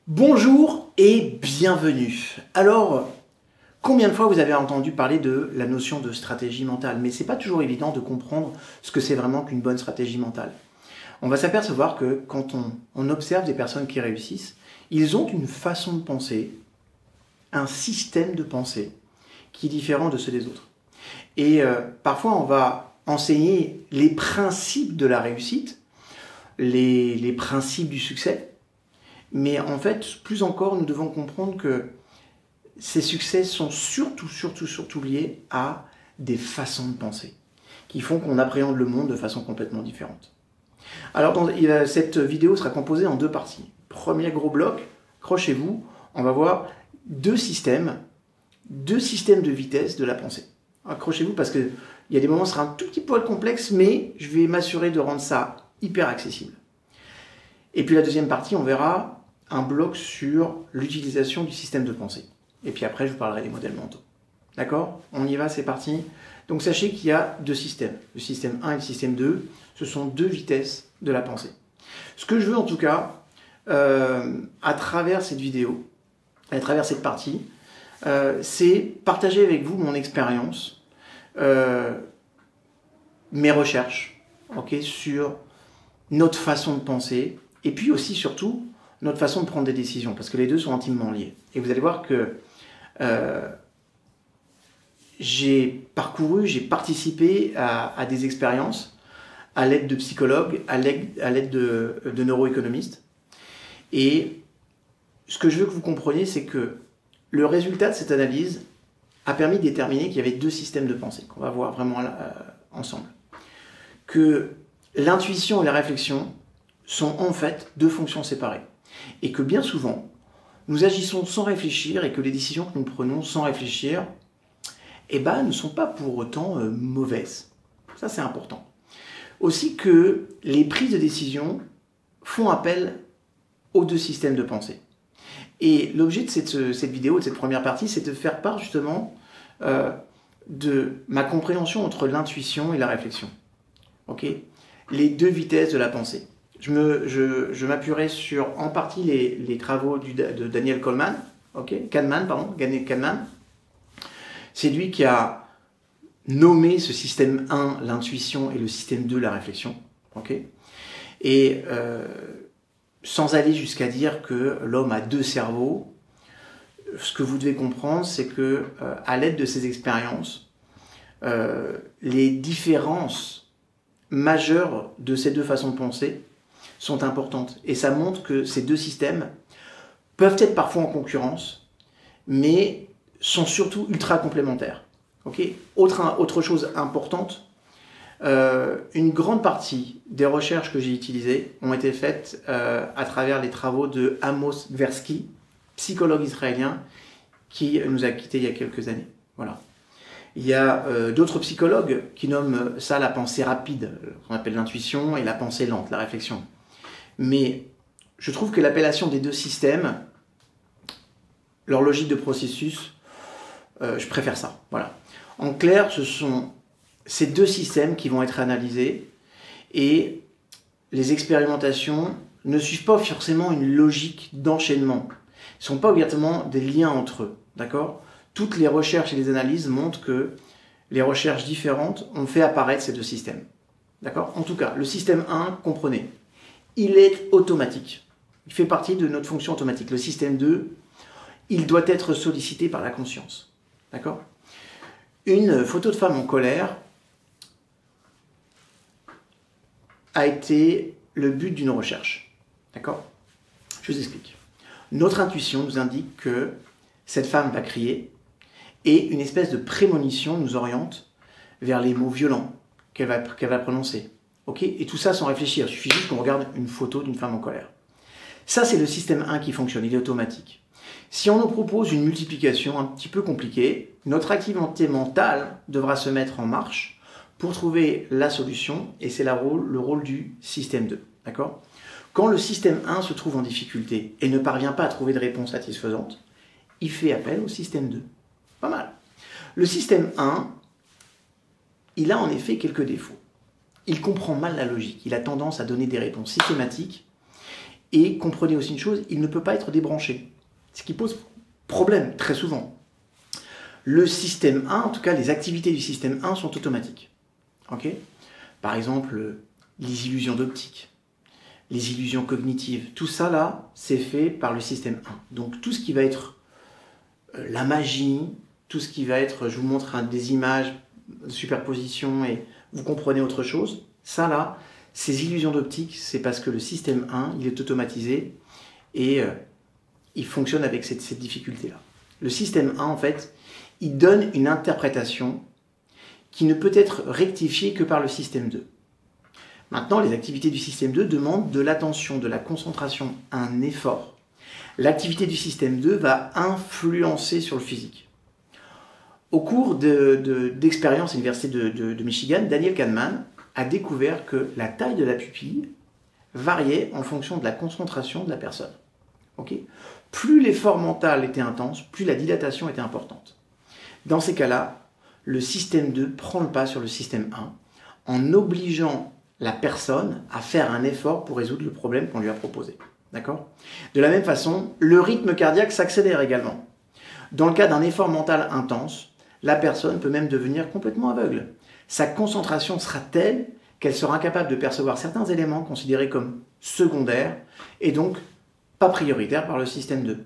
Bonjour et bienvenue. Alors, combien de fois vous avez entendu parler de la notion de stratégie mentale? Mais c'est pas toujours évident de comprendre ce que c'est vraiment qu'une bonne stratégie mentale. On va s'apercevoir que quand on observe des personnes qui réussissent, ils ont une façon de penser, un système de pensée qui est différent de ceux des autres. Et parfois, on va enseigner les principes de la réussite, les principes du succès. Mais en fait, plus encore, nous devons comprendre que ces succès sont surtout liés à des façons de penser qui font qu'on appréhende le monde de façon complètement différente. Alors, cette vidéo sera composée en deux parties. Premier gros bloc, accrochez-vous, on va voir deux systèmes de vitesse de la pensée. Accrochez-vous parce qu'il y a des moments où ce sera un tout petit poil complexe, mais je vais m'assurer de rendre ça hyper accessible. Et puis la deuxième partie, on verra un bloc sur l'utilisation du système de pensée. Et puis après, je vous parlerai des modèles mentaux. D'accord? On y va, c'est parti. Donc sachez qu'il y a deux systèmes. Le système 1 et le système 2, ce sont deux vitesses de la pensée. Ce que je veux en tout cas, à travers cette vidéo, à travers cette partie, c'est partager avec vous mon expérience, mes recherches, okay, sur notre façon de penser, et puis aussi surtout notre façon de prendre des décisions, parce que les deux sont intimement liés. Et vous allez voir que j'ai participé à des expériences à l'aide de psychologues, à l'aide de neuroéconomistes. Et ce que je veux que vous compreniez, c'est que le résultat de cette analyse a permis de déterminer qu'il y avait deux systèmes de pensée, qu'on va voir vraiment ensemble. Que l'intuition et la réflexion sont en fait deux fonctions séparées. Et que bien souvent, nous agissons sans réfléchir et que les décisions que nous prenons sans réfléchir ne sont pas pour autant mauvaises. Ça, c'est important. Aussi que les prises de décision font appel aux deux systèmes de pensée. Et l'objet de cette vidéo, de cette première partie, c'est de faire part justement de ma compréhension entre l'intuition et la réflexion. Okay? Les deux vitesses de la pensée. Je m'appuierai sur en partie les travaux de Daniel Kahneman. C'est lui qui a nommé ce système 1, l'intuition, et le système 2, la réflexion. Okay? Et sans aller jusqu'à dire que l'homme a deux cerveaux, ce que vous devez comprendre, c'est que à l'aide de ces expériences, les différences majeures de ces deux façons de penser sont importantes. Et ça montre que ces deux systèmes peuvent être parfois en concurrence, mais sont surtout ultra complémentaires. Okay? Autre chose importante, une grande partie des recherches que j'ai utilisées ont été faites à travers les travaux de Amos Tversky, psychologue israélien, qui nous a quittés il y a quelques années. Voilà. Il y a d'autres psychologues qui nomment ça la pensée rapide, qu'on appelle l'intuition, et la pensée lente, la réflexion. Mais je trouve que l'appellation des deux systèmes, leur logique de processus, je préfère ça. Voilà. En clair, ce sont ces deux systèmes qui vont être analysés et les expérimentations ne suivent pas forcément une logique d'enchaînement. Ils ne sont pas obligatoirement des liens entre eux. D'accord ? Toutes les recherches et les analyses montrent que les recherches différentes ont fait apparaître ces deux systèmes. D'accord ? En tout cas, le système 1, comprenez, il est automatique. Il fait partie de notre fonction automatique. Le système 2, il doit être sollicité par la conscience. D'accord ? Une photo de femme en colère a été le but d'une recherche. D'accord ? Je vous explique. Notre intuition nous indique que cette femme va crier et une espèce de prémonition nous oriente vers les mots violents qu'elle va prononcer. Okay ? Et tout ça sans réfléchir. Il suffit juste qu'on regarde une photo d'une femme en colère. Ça, c'est le système 1 qui fonctionne. Il est automatique. Si on nous propose une multiplication un petit peu compliquée, notre activité mentale devra se mettre en marche pour trouver la solution, et c'est le rôle du système 2. D'accord ? Quand le système 1 se trouve en difficulté et ne parvient pas à trouver de réponse satisfaisante, il fait appel au système 2. Pas mal. Le système 1, il a en effet quelques défauts. Il comprend mal la logique. Il a tendance à donner des réponses systématiques Et comprenez aussi une chose, il ne peut pas être débranché. Ce qui pose problème très souvent. Le système 1, en tout cas les activités du système 1 sont automatiques. Okay, par exemple, les illusions d'optique, les illusions cognitives, tout ça là, c'est fait par le système 1. Donc tout ce qui va être la magie, tout ce qui va être, je vous montre des images, superposition et vous comprenez autre chose, ça là, ces illusions d'optique, c'est parce que le système 1, il est automatisé et il fonctionne avec cette difficulté-là. Le système 1, en fait, il donne une interprétation qui ne peut être rectifiée que par le système 2. Maintenant, les activités du système 2 demandent de l'attention, de la concentration, un effort. L'activité du système 2 va influencer sur le physique. Au cours d'expériences à l'université de Michigan, Daniel Kahneman a découvert que la taille de la pupille variait en fonction de la concentration de la personne. Okay, plus l'effort mental était intense, plus la dilatation était importante. Dans ces cas-là, le système 2 prend le pas sur le système 1 en obligeant la personne à faire un effort pour résoudre le problème qu'on lui a proposé. D'accord ? De la même façon, le rythme cardiaque s'accélère également. Dans le cas d'un effort mental intense, la personne peut même devenir complètement aveugle. Sa concentration sera telle qu'elle sera incapable de percevoir certains éléments considérés comme secondaires et donc pas prioritaires par le système 2.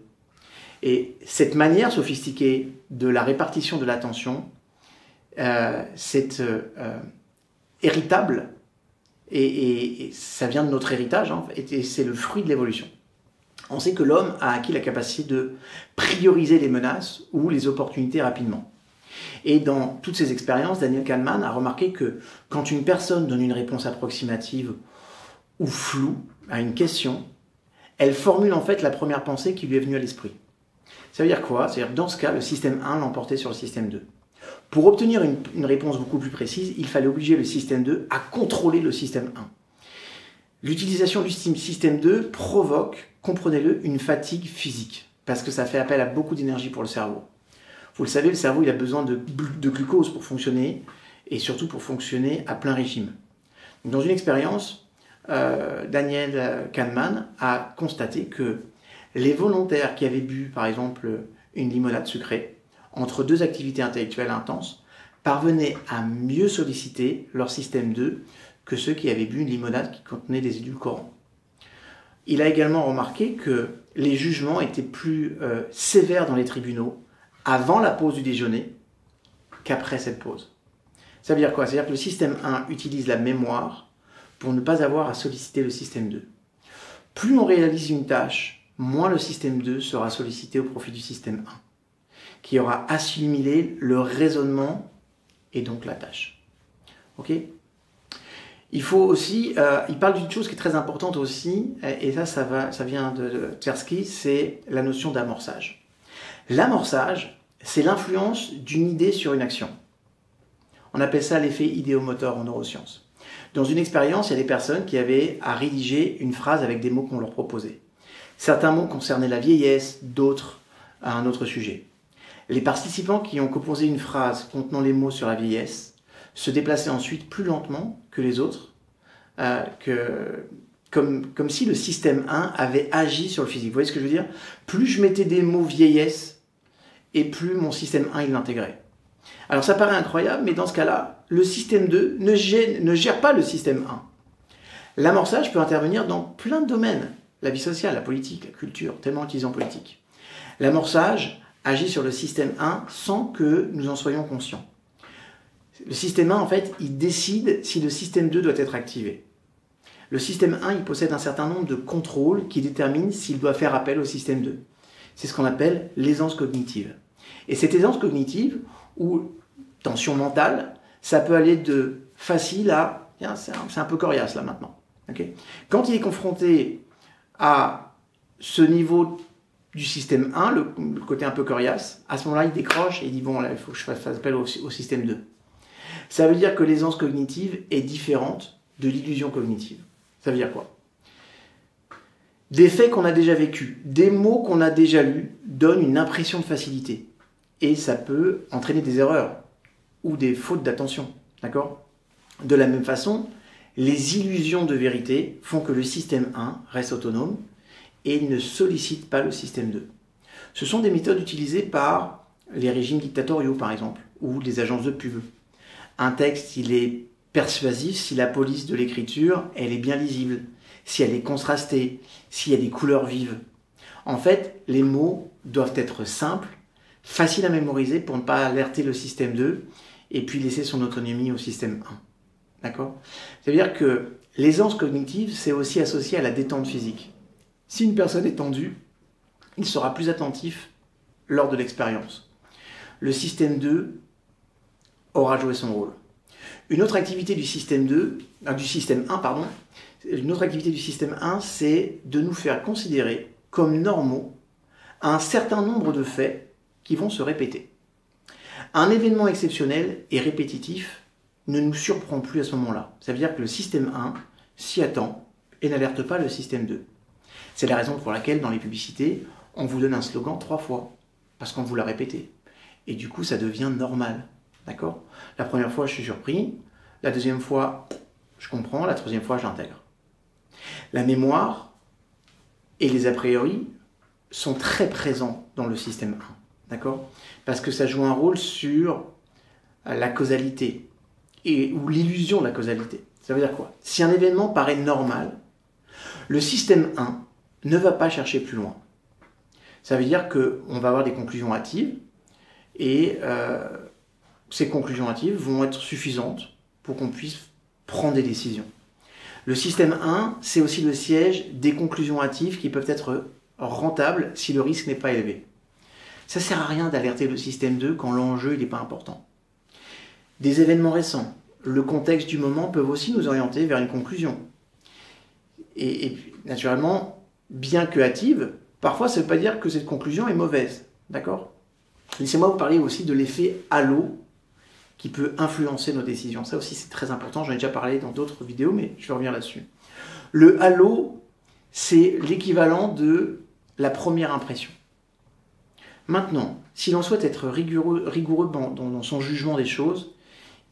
Et cette manière sophistiquée de la répartition de l'attention, c'est héritable et ça vient de notre héritage hein, et c'est le fruit de l'évolution. On sait que l'homme a acquis la capacité de prioriser les menaces ou les opportunités rapidement. Et dans toutes ces expériences, Daniel Kahneman a remarqué que quand une personne donne une réponse approximative ou floue à une question, elle formule en fait la première pensée qui lui est venue à l'esprit. Ça veut dire quoi ? C'est-à-dire que dans ce cas, le système 1 l'emportait sur le système 2. Pour obtenir une réponse beaucoup plus précise, il fallait obliger le système 2 à contrôler le système 1. L'utilisation du système 2 provoque, comprenez-le, une fatigue physique, parce que ça fait appel à beaucoup d'énergie pour le cerveau. Vous le savez, le cerveau il a besoin de glucose pour fonctionner, et surtout pour fonctionner à plein régime. Donc, dans une expérience, Daniel Kahneman a constaté que les volontaires qui avaient bu, par exemple, une limonade sucrée, entre deux activités intellectuelles intenses, parvenaient à mieux solliciter leur système 2 que ceux qui avaient bu une limonade qui contenait des édulcorants. Il a également remarqué que les jugements étaient plus sévères dans les tribunaux avant la pause du déjeuner qu'après cette pause. Ça veut dire quoi ? C'est-à-dire que le système 1 utilise la mémoire pour ne pas avoir à solliciter le système 2. Plus on réalise une tâche, moins le système 2 sera sollicité au profit du système 1, qui aura assimilé le raisonnement et donc la tâche. Ok ? Il faut aussi, il parle d'une chose qui est très importante aussi, et ça vient de Tversky, c'est la notion d'amorçage. L'amorçage, c'est l'influence d'une idée sur une action. On appelle ça l'effet idéomoteur en neurosciences. Dans une expérience, il y a des personnes qui avaient à rédiger une phrase avec des mots qu'on leur proposait. Certains mots concernaient la vieillesse, d'autres un autre sujet. Les participants qui ont composé une phrase contenant les mots sur la vieillesse se déplaçaient ensuite plus lentement que les autres, comme si le système 1 avait agi sur le physique. Vous voyez ce que je veux dire ? Plus je mettais des mots vieillesse, et plus mon système 1 il l'intégrait. Alors ça paraît incroyable, mais dans ce cas-là, le système 2 ne gère pas le système 1. L'amorçage peut intervenir dans plein de domaines. La vie sociale, la politique, la culture, tellement utilisé en politique. L'amorçage agit sur le système 1 sans que nous en soyons conscients. Le système 1, en fait, il décide si le système 2 doit être activé. Le système 1, il possède un certain nombre de contrôles qui déterminent s'il doit faire appel au système 2. C'est ce qu'on appelle l'aisance cognitive. Et cette aisance cognitive, ou tension mentale, ça peut aller de facile à... C'est un peu coriace là maintenant. Okay ? Quand il est confronté à ce niveau du système 1, le côté un peu coriace, à ce moment-là, il décroche et il dit « bon, là, il faut que je fasse appel au système 2 ». Ça veut dire que l'aisance cognitive est différente de l'illusion cognitive. Ça veut dire quoi ? Des faits qu'on a déjà vécus, des mots qu'on a déjà lus, donnent une impression de facilité. Et ça peut entraîner des erreurs ou des fautes d'attention. D'accord ? De la même façon, les illusions de vérité font que le système 1 reste autonome et il ne sollicite pas le système 2. Ce sont des méthodes utilisées par les régimes dictatoriaux, par exemple, ou les agences de pub. Un texte, il est persuasif si la police de l'écriture, elle est bien lisible, si elle est contrastée, s'il y a des couleurs vives. En fait, les mots doivent être simples, faciles à mémoriser pour ne pas alerter le système 2 et puis laisser son autonomie au système 1. D'accord ? Ça veut dire que l'aisance cognitive, c'est aussi associé à la détente physique. Si une personne est tendue, il sera plus attentif lors de l'expérience. Le système 2 aura joué son rôle. Une autre activité du système 1, une autre activité du système 1, c'est de nous faire considérer comme normaux un certain nombre de faits qui vont se répéter. Un événement exceptionnel et répétitif ne nous surprend plus à ce moment-là. Ça veut dire que le système 1 s'y attend et n'alerte pas le système 2. C'est la raison pour laquelle dans les publicités, on vous donne un slogan 3 fois, parce qu'on vous l'a répété. Et du coup, ça devient normal. D'accord ? La première fois, je suis surpris. La deuxième fois, je comprends. La troisième fois, j'intègre. La mémoire et les a priori sont très présents dans le système 1. D'accord ? Parce que ça joue un rôle sur la causalité ou l'illusion de la causalité. Ça veut dire quoi ? Si un événement paraît normal, le système 1 ne va pas chercher plus loin. Ça veut dire qu'on va avoir des conclusions hâtives et ces conclusions hâtives vont être suffisantes pour qu'on puisse prendre des décisions. Le système 1, c'est aussi le siège des conclusions hâtives qui peuvent être rentables si le risque n'est pas élevé. Ça ne sert à rien d'alerter le système 2 quand l'enjeu n'est pas important. Des événements récents, le contexte du moment peuvent aussi nous orienter vers une conclusion. Et naturellement, bien que hâtive, parfois ça ne veut pas dire que cette conclusion est mauvaise. D'accord ? Laissez-moi vous parler aussi de l'effet halo qui peut influencer nos décisions. Ça aussi c'est très important, j'en ai déjà parlé dans d'autres vidéos, mais je vais revenir là-dessus. Le halo, c'est l'équivalent de la première impression. Maintenant, si l'on souhaite être rigoureux dans son jugement des choses,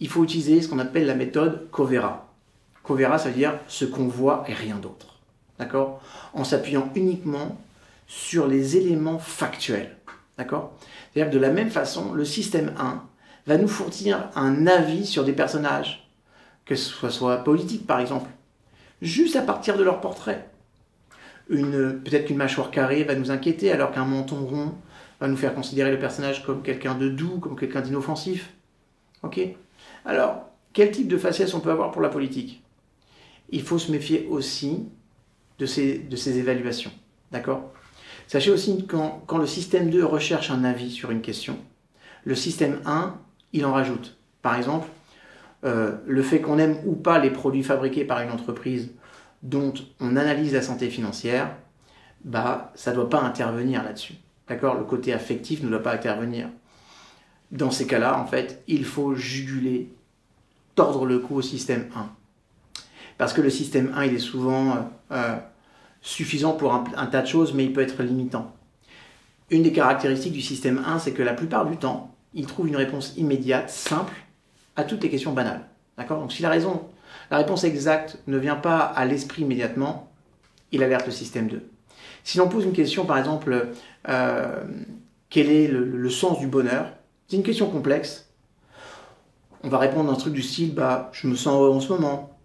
il faut utiliser ce qu'on appelle la méthode Covera. Covera, ça veut dire ce qu'on voit et rien d'autre. D'accord ? En s'appuyant uniquement sur les éléments factuels. D'accord ? C'est-à-dire que de la même façon, le système 1 va nous fournir un avis sur des personnages, que ce soit politique par exemple, juste à partir de leur portrait. Peut-être qu'une mâchoire carrée va nous inquiéter, alors qu'un menton rond va nous faire considérer le personnage comme quelqu'un de doux, comme quelqu'un d'inoffensif. Ok ? Alors, quel type de faciès on peut avoir pour la politique ? Il faut se méfier aussi de ces évaluations. D'accord ? Sachez aussi que quand le système 2 recherche un avis sur une question, le système 1, il en rajoute. Par exemple, le fait qu'on aime ou pas les produits fabriqués par une entreprise dont on analyse la santé financière, ça ne doit pas intervenir là-dessus. D'accord ? Le côté affectif ne doit pas intervenir. Dans ces cas-là, en fait, il faut juguler, tordre le cou au système 1. Parce que le système 1, il est souvent suffisant pour un tas de choses, mais il peut être limitant. Une des caractéristiques du système 1, c'est que la plupart du temps, il trouve une réponse immédiate, simple, à toutes les questions banales. D'accord ? Donc si la réponse exacte ne vient pas à l'esprit immédiatement, il alerte le système 2. Si l'on pose une question, par exemple, quel est le sens du bonheur ? C'est une question complexe. On va répondre un truc du style, je me sens heureux en ce moment.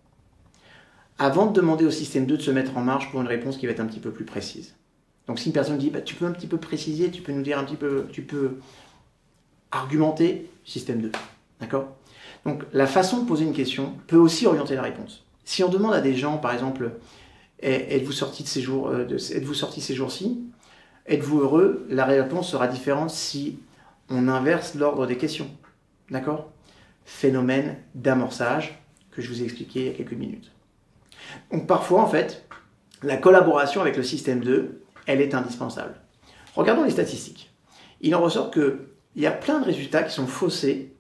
Avant de demander au système 2 de se mettre en marche pour une réponse qui va être un petit peu plus précise. Donc si une personne dit, tu peux un petit peu préciser, tu peux nous dire un petit peu, tu peux argumenter, système 2. D'accord ? Donc la façon de poser une question peut aussi orienter la réponse. Si on demande à des gens, par exemple, êtes-vous sorti ces jours-ci ? Êtes-vous heureux ? La réponse sera différente si on inverse l'ordre des questions. D'accord ? Phénomène d'amorçage que je vous ai expliqué il y a quelques minutes. Donc parfois, en fait, la collaboration avec le système 2, elle est indispensable. Regardons les statistiques. Il en ressort qu'il y a plein de résultats qui sont faussés,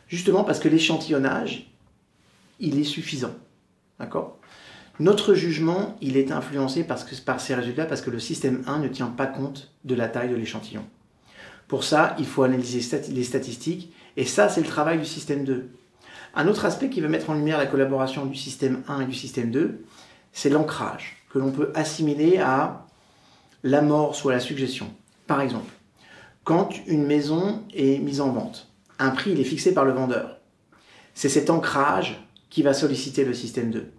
justement parce que l'échantillonnage, il est suffisant. D'accord ? Notre jugement, il est influencé par ces résultats parce que le système 1 ne tient pas compte de la taille de l'échantillon. Pour ça, il faut analyser les statistiques, et ça, c'est le travail du système 2. Un autre aspect qui va mettre en lumière la collaboration du système 1 et du système 2, c'est l'ancrage, que l'on peut assimiler à l'amorce ou à la suggestion. Par exemple, quand une maison est mise en vente, un prix il est fixé par le vendeur. C'est cet ancrage qui va solliciter le système 2.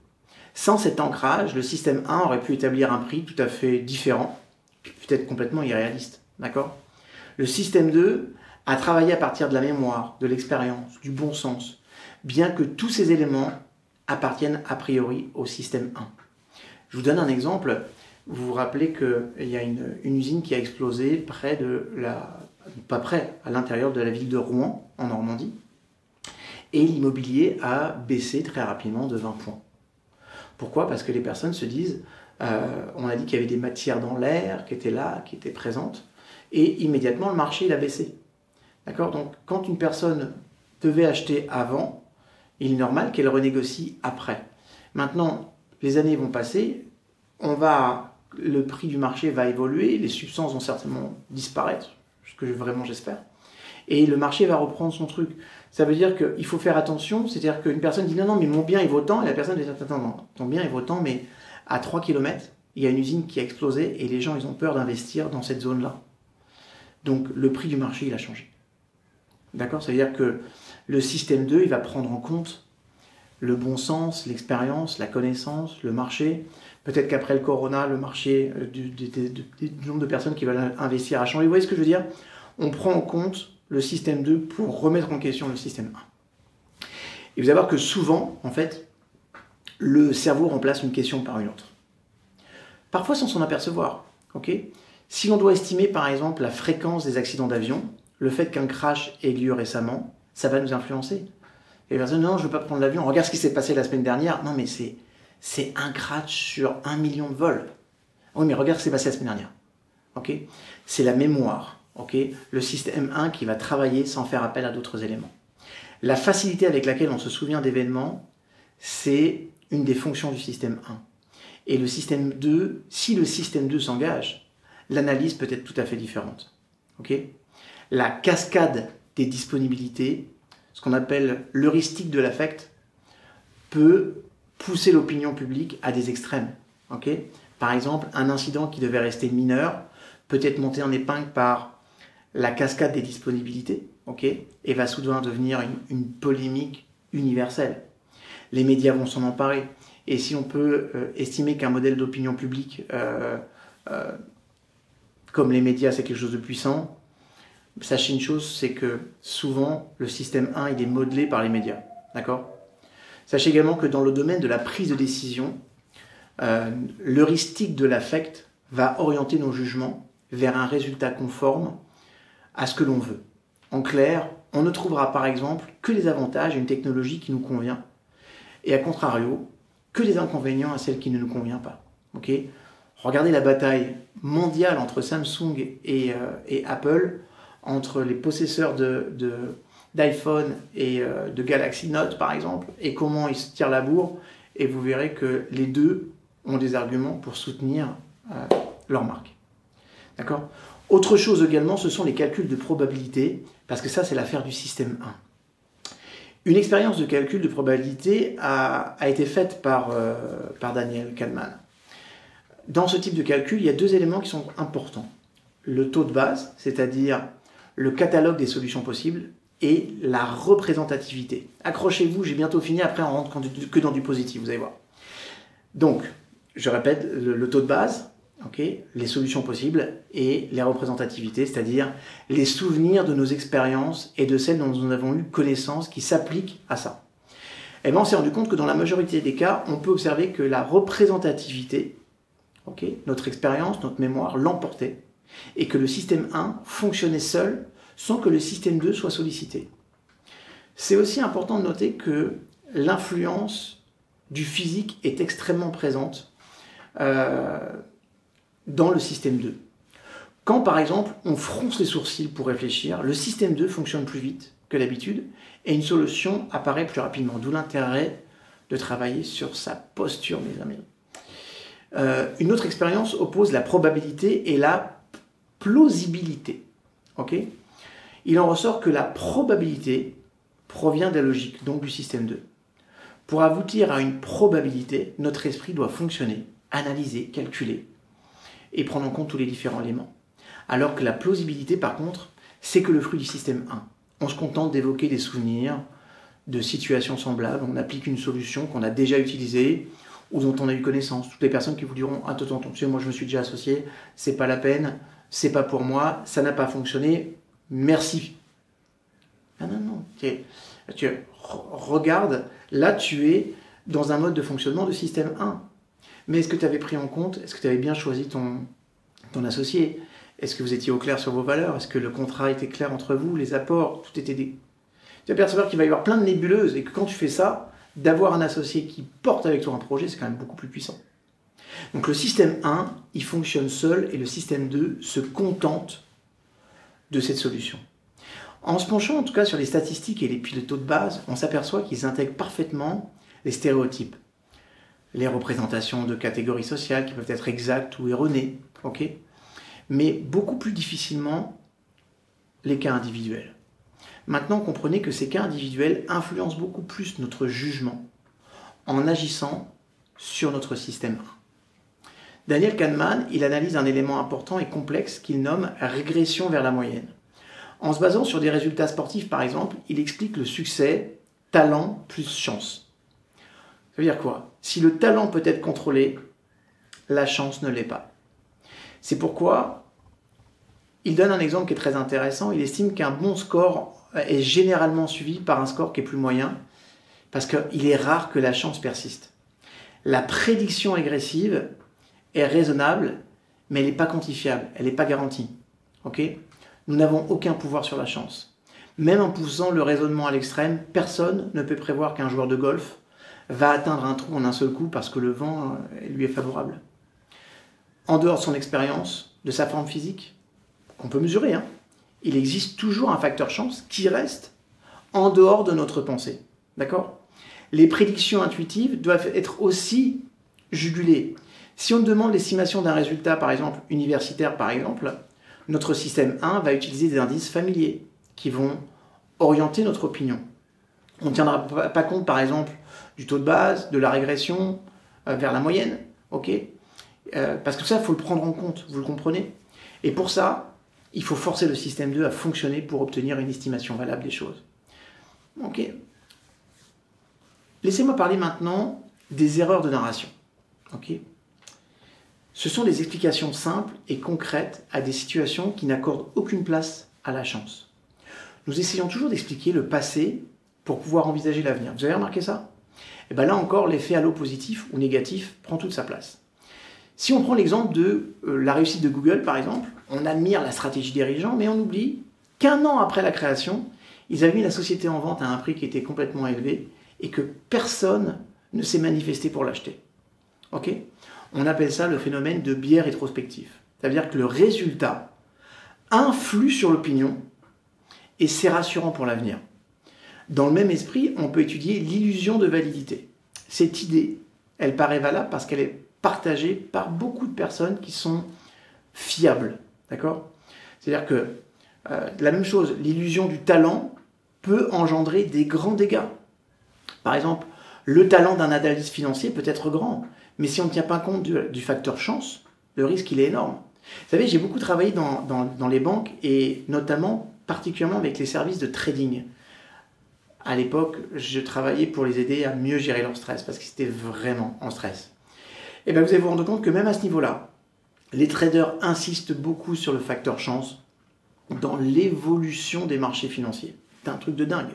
Sans cet ancrage, le système 1 aurait pu établir un prix tout à fait différent, peut-être complètement irréaliste. D'accord ? Le système 2 a travaillé à partir de la mémoire, de l'expérience, du bon sens, bien que tous ces éléments appartiennent a priori au système 1. Je vous donne un exemple. Vous vous rappelez qu'il y a une usine qui a explosé à l'intérieur de la ville de Rouen, en Normandie, et l'immobilier a baissé très rapidement de 20 points. Pourquoi ? Parce que les personnes se disent, on a dit qu'il y avait des matières dans l'air qui étaient là, qui étaient présentes, et immédiatement le marché il a baissé. D'accord ? Donc quand une personne devait acheter avant, il est normal qu'elle renégocie après. Maintenant, les années vont passer, le prix du marché va évoluer, les substances vont certainement disparaître, ce que vraiment j'espère, et le marché va reprendre son truc. Ça veut dire qu'il faut faire attention, c'est-à-dire qu'une personne dit non, mais mon bien il vaut tant, et la personne dit attends, non, ton bien il vaut tant, mais à 3 km, il y a une usine qui a explosé et les gens ils ont peur d'investir dans cette zone-là. Donc le prix du marché il a changé. D'accord ? Ça veut dire que le système 2 il va prendre en compte le bon sens, l'expérience, la connaissance, le marché. Peut-être qu'après le corona, le marché du nombre de personnes qui veulent investir a changé. Vous voyez ce que je veux dire ? On prend en compte le système 2 pour remettre en question le système 1. Et vous allez voir que souvent, en fait, le cerveau remplace une question par une autre. Parfois sans s'en apercevoir. Okay ? Si on doit estimer, par exemple, la fréquence des accidents d'avion, le fait qu'un crash ait lieu récemment, ça va nous influencer. Et les personnes disent non, je ne veux pas prendre l'avion. Regarde ce qui s'est passé la semaine dernière. Non, mais c'est un crash sur 1 million de vols. Oui, mais regarde ce qui s'est passé la semaine dernière. Okay ? C'est la mémoire. Okay ? Le système 1 qui va travailler sans faire appel à d'autres éléments. La facilité avec laquelle on se souvient d'événements, c'est une des fonctions du système 1. Et le système 2, si le système 2 s'engage, l'analyse peut être tout à fait différente. Okay ? La cascade des disponibilités, ce qu'on appelle l'heuristique de l'affect, peut pousser l'opinion publique à des extrêmes. Okay ? Par exemple, un incident qui devait rester mineur peut être monté en épingle par la cascade des disponibilités, okay ? Et va soudain devenir une polémique universelle. Les médias vont s'en emparer. Et si on peut estimer qu'un modèle d'opinion publique, comme les médias, c'est quelque chose de puissant, sachez une chose, c'est que souvent, le système 1, il est modelé par les médias. D'accord ? Sachez également que dans le domaine de la prise de décision, l'heuristique de l'affect va orienter nos jugements vers un résultat conforme à ce que l'on veut. En clair, on ne trouvera par exemple que les avantages à une technologie qui nous convient, et à contrario, que les inconvénients à celle qui ne nous convient pas. Okay ? Regardez la bataille mondiale entre Samsung et Apple, entre les possesseurs d'iPhone et de Galaxy Note par exemple, et comment ils se tirent la bourre, et vous verrez que les deux ont des arguments pour soutenir leur marque. D'accord ? Autre chose également, ce sont les calculs de probabilité, parce que ça c'est l'affaire du système 1. Une expérience de calcul de probabilité a été faite par Daniel Kahneman. Dans ce type de calcul, il y a deux éléments qui sont importants. Le taux de base, c'est-à-dire le catalogue des solutions possibles, et la représentativité. Accrochez-vous, j'ai bientôt fini, après on rentre que dans du positif, vous allez voir. Donc, je répète, le taux de base, okay, les solutions possibles, et les représentativités, c'est-à-dire les souvenirs de nos expériences et de celles dont nous avons eu connaissance qui s'appliquent à ça. Et bien on s'est rendu compte que dans la majorité des cas, on peut observer que la représentativité, okay, notre expérience, notre mémoire l'emportait, et que le système 1 fonctionnait seul sans que le système 2 soit sollicité. C'est aussi important de noter que l'influence du physique est extrêmement présente dans le système 2. Quand par exemple on fronce les sourcils pour réfléchir, le système 2 fonctionne plus vite que d'habitude et une solution apparaît plus rapidement. D'où l'intérêt de travailler sur sa posture, mes amis. Une autre expérience oppose la probabilité et la plausibilité. Okay ? Il en ressort que la probabilité provient de la logique, donc du système 2. Pour aboutir à une probabilité, notre esprit doit fonctionner, analyser, calculer. et prendre en compte tous les différents éléments. Alors que la plausibilité, par contre, c'est que le fruit du système 1. On se contente d'évoquer des souvenirs, de situations semblables, on applique une solution qu'on a déjà utilisée ou dont on a eu connaissance. Toutes les personnes qui vous diront « Attends, moi je me suis déjà associé, c'est pas la peine, c'est pas pour moi, ça n'a pas fonctionné, merci. » Non. Regarde, là tu es dans un mode de fonctionnement de système 1. Mais est-ce que tu avais pris en compte, est-ce que tu avais bien choisi ton associé? Est-ce que vous étiez au clair sur vos valeurs? Est-ce que le contrat était clair entre vous, les apports, tout était Tu vas percevoir qu'il va y avoir plein de nébuleuses et que quand tu fais ça, d'avoir un associé qui porte avec toi un projet, c'est quand même beaucoup plus puissant. Donc le système 1, il fonctionne seul et le système 2 se contente de cette solution. En se penchant en tout cas sur les statistiques et les taux de base, on s'aperçoit qu'ils intègrent parfaitement les stéréotypes, les représentations de catégories sociales qui peuvent être exactes ou erronées, mais beaucoup plus difficilement les cas individuels. Maintenant, comprenez que ces cas individuels influencent beaucoup plus notre jugement en agissant sur notre système 1. Daniel Kahneman, il analyse un élément important et complexe qu'il nomme régression vers la moyenne. En se basant sur des résultats sportifs, par exemple, il explique le succès, talent plus chance. Ça veut dire quoi? Si le talent peut être contrôlé, la chance ne l'est pas. C'est pourquoi il donne un exemple qui est très intéressant. Il estime qu'un bon score est généralement suivi par un score qui est plus moyen, parce qu'il est rare que la chance persiste. La prédiction régressive est raisonnable, mais elle n'est pas quantifiable, elle n'est pas garantie. Nous n'avons aucun pouvoir sur la chance. Même en poussant le raisonnement à l'extrême, personne ne peut prévoir qu'un joueur de golf va atteindre un trou en un seul coup parce que le vent lui est favorable. En dehors de son expérience, de sa forme physique, qu'on peut mesurer, il existe toujours un facteur chance qui reste en dehors de notre pensée. D'accord? Les prédictions intuitives doivent être aussi jugulées. Si on demande l'estimation d'un résultat, par exemple, universitaire, par exemple, notre système 1 va utiliser des indices familiers qui vont orienter notre opinion. On ne tiendra pas compte, par exemple, du taux de base, de la régression vers la moyenne. Parce que ça, il faut le prendre en compte, vous le comprenez? Et pour ça, il faut forcer le système 2 à fonctionner pour obtenir une estimation valable des choses. Laissez-moi parler maintenant des erreurs de narration. Ce sont des explications simples et concrètes à des situations qui n'accordent aucune place à la chance. Nous essayons toujours d'expliquer le passé pour pouvoir envisager l'avenir. Vous avez remarqué ça? Et bien là encore, l'effet halo positif ou négatif prend toute sa place. Si on prend l'exemple de la réussite de Google, par exemple, on admire la stratégie des dirigeants, mais on oublie qu'un an après la création, ils avaient mis la société en vente à un prix qui était complètement élevé et que personne ne s'est manifesté pour l'acheter. On appelle ça le phénomène de biais rétrospectif. C'est-à-dire que le résultat influe sur l'opinion et c'est rassurant pour l'avenir. Dans le même esprit, on peut étudier l'illusion de validité. Cette idée, elle paraît valable parce qu'elle est partagée par beaucoup de personnes qui sont fiables. D'accord? C'est-à-dire que la même chose, l'illusion du talent peut engendrer des grands dégâts. Par exemple, le talent d'un analyste financier peut être grand, mais si on ne tient pas compte du facteur chance, le risque il est énorme. Vous savez, j'ai beaucoup travaillé dans les banques et notamment, particulièrement avec les services de trading. À l'époque, je travaillais pour les aider à mieux gérer leur stress parce qu'ils étaient vraiment en stress. Et bien vous allez vous rendre compte que même à ce niveau-là, les traders insistent beaucoup sur le facteur chance dans l'évolution des marchés financiers. C'est un truc de dingue.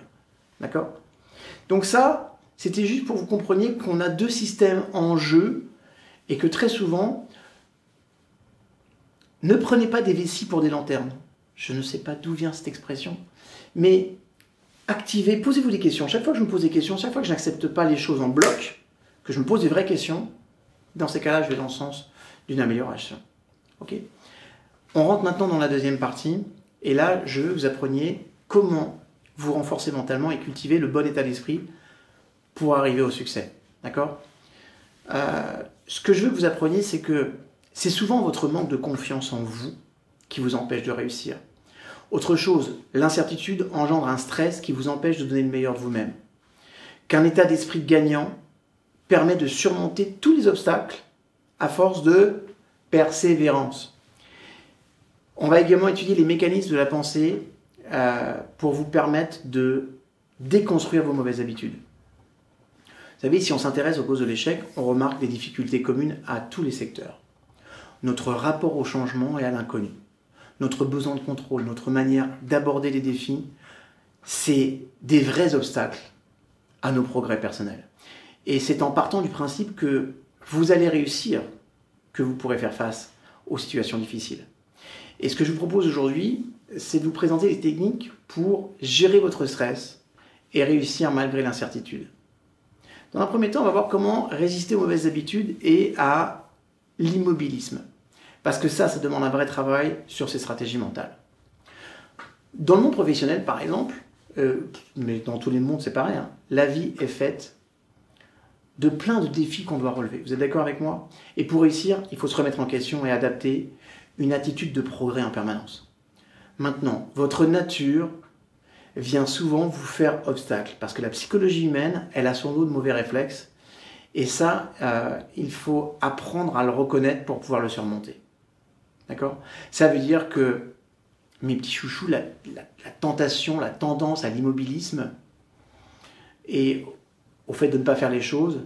D'accord? Donc ça, c'était juste pour que vous compreniez qu'on a deux systèmes en jeu et que très souvent, ne prenez pas des vessies pour des lanternes. Je ne sais pas d'où vient cette expression, mais activez, posez-vous des questions. Chaque fois que je me pose des questions, chaque fois que je n'accepte pas les choses en bloc, que je me pose des vraies questions, dans ces cas-là, je vais dans le sens d'une amélioration. On rentre maintenant dans la deuxième partie, et là, je veux que vous appreniez comment vous renforcer mentalement et cultiver le bon état d'esprit pour arriver au succès. D'accord? Ce que je veux que vous appreniez, c'est que c'est souvent votre manque de confiance en vous qui vous empêche de réussir. Autre chose, l'incertitude engendre un stress qui vous empêche de donner le meilleur de vous-même. Qu'un état d'esprit gagnant permet de surmonter tous les obstacles à force de persévérance. On va également étudier les mécanismes de la pensée pour vous permettre de déconstruire vos mauvaises habitudes. Vous savez, si on s'intéresse aux causes de l'échec, on remarque des difficultés communes à tous les secteurs. Notre rapport au changement et à l'inconnu, notre besoin de contrôle, notre manière d'aborder les défis, c'est des vrais obstacles à nos progrès personnels. Et c'est en partant du principe que vous allez réussir que vous pourrez faire face aux situations difficiles. Et ce que je vous propose aujourd'hui, c'est de vous présenter des techniques pour gérer votre stress et réussir malgré l'incertitude. Dans un premier temps, on va voir comment résister aux mauvaises habitudes et à l'immobilisme. Parce que ça demande un vrai travail sur ses stratégies mentales. Dans le monde professionnel, par exemple, mais dans tous les mondes, c'est pareil, hein, la vie est faite de plein de défis qu'on doit relever. Vous êtes d'accord avec moi? Et pour réussir, il faut se remettre en question et adapter une attitude de progrès en permanence. Maintenant, votre nature vient souvent vous faire obstacle, parce que la psychologie humaine, elle a son lot de mauvais réflexes, et ça, il faut apprendre à le reconnaître pour pouvoir le surmonter. D'accord? Ça veut dire que, mes petits chouchous, la tentation, la tendance à l'immobilisme et au fait de ne pas faire les choses,